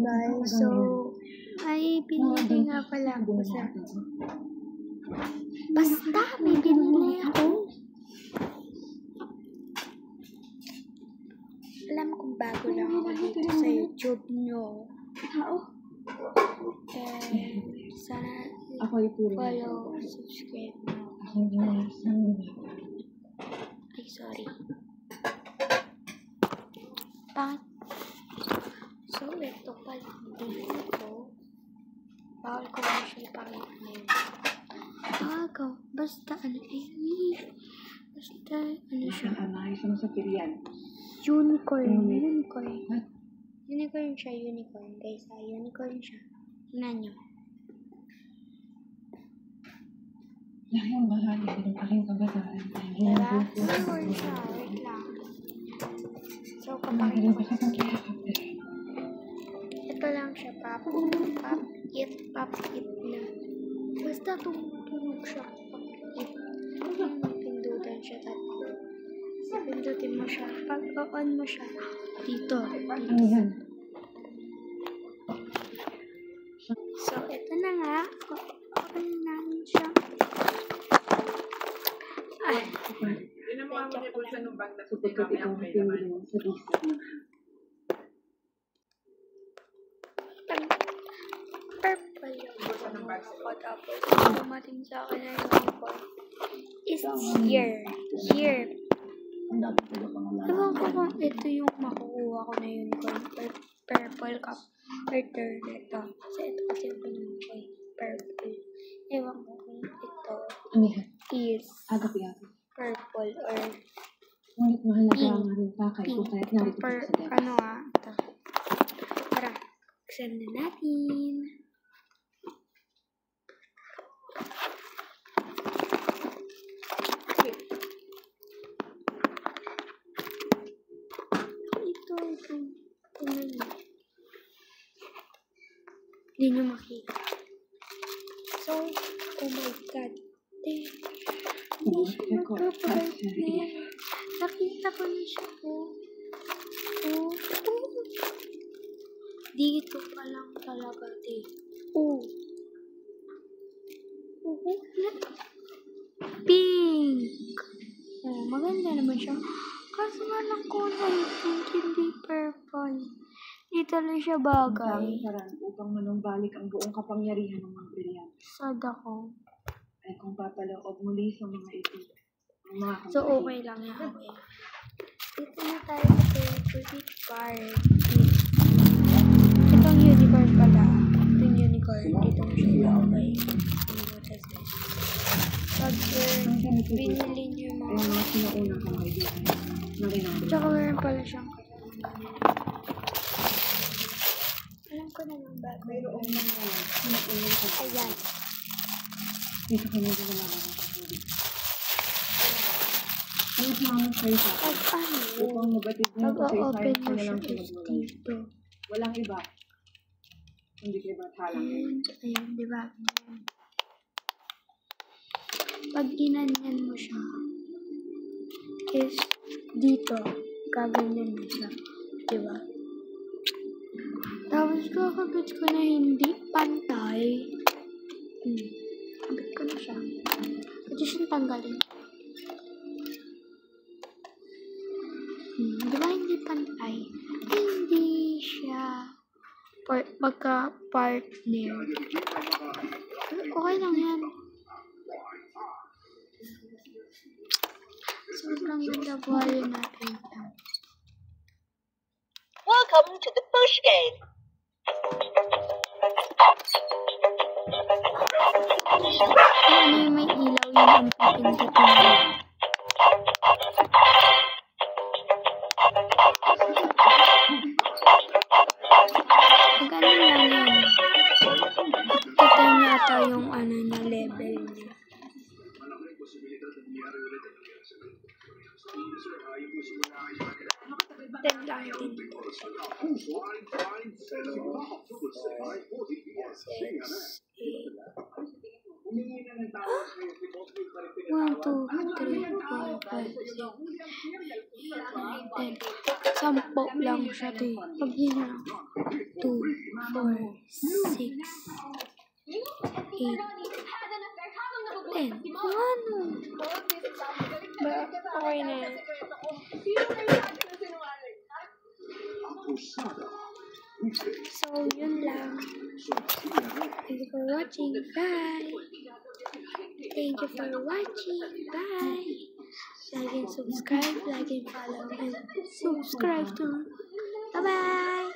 guys, so ay pinili nga pala ako sa basta may binili ako. Alam kong bago lang ako dito sa YouTube nyo. Sana follow, subscribe mo. Ay, sorry. So, ito pala dito. Bawal ko na siya ipakita ngayon. Basta ano siya. Unicorn siya, guys. Unicorn siya. Tingnan nyo. Yung bahagi ng aking kabataan. Diba? Unicorn siya. Wait lang. So, kapakita ko siya. Ito lang siya. Pop it na. Basta tumutunog siya. Pop it. Pindutan siya tatlo. Pindutin mo siya. Pag-on mo siya. Dito. So, ito na nga. Open namin siya. Yun ang mga manipulsa ng bag na Kapag ikaw ang pinili sa isa. Purple yung ako. Tapos, dumating sa akin na unicorn. Is here. Ewan ko kung ito yung makukuha ko na unicorn. Purple cup. Or turn ito. Kasi ito kasi yung pinili. Purple. Ewan ko kung ito is purple or ngunit mahalaga ang rin pakay kung kaya't narito sa depth. Ito. Tara, buksan na natin. Ito. Tingnan nyo. Hindi nyo makita. So, oh my God. Hindi siya magpa-partner. Nakita ko na siya po. Dito pa lang talaga, pink! Maganda naman siya. Kaso nga lang kulay pink, hindi purple. Dito lang siya bagay. Ang parang upang manumbalik ang buong kapangyarihan ng mga brilyan. Sad ako. Ay kung papaloob muli sa mga ito. So, okay lang yan. Okay. Dito na tayo sa favorite part. Itong unicorn pala. Itong unicorn. Dito mo siya ilagay. Pag binili niyo mga... Ay mga sinaunang kamaibigan. Tsaka meron pala siyang alam ko na ng bag. Mayroong mga sinaunang kamaibigan. Ayan. Dito ka na din naman ang pagbulit. Ang mamang kayo sa akin. Upang mabatid mo kasi open isayin ko mo na siya lang pinagbulan. dito. Walang iba. Hindi ka iba talang. Ayan, diba? Pag ginanyan mo siya, is dito, kaganyan mo siya. Diba? Tapos kakabit ko na hindi pantay. Kabit ko na siya. Pwede siyang tanggalin. Diba hindi pantay? Hindi siya magka-partner. Okay lang yan. Sobrang ganda buhay natin. Welcome to the push game. Ano yung may ilaw yun ang pipindutin mo. Ganun lang yan. Ito yata yung na level niya. Then lang din. 1, 2, 3, 4, 5, 6, 7, 10. 10 lang siya, 2, 6, 8, 10. Ano? Ba, okay na yan. So, yun lang. Thank you for watching. Bye! Thank you for watching. Bye! Like and subscribe, like and follow, and subscribe to. Bye-bye!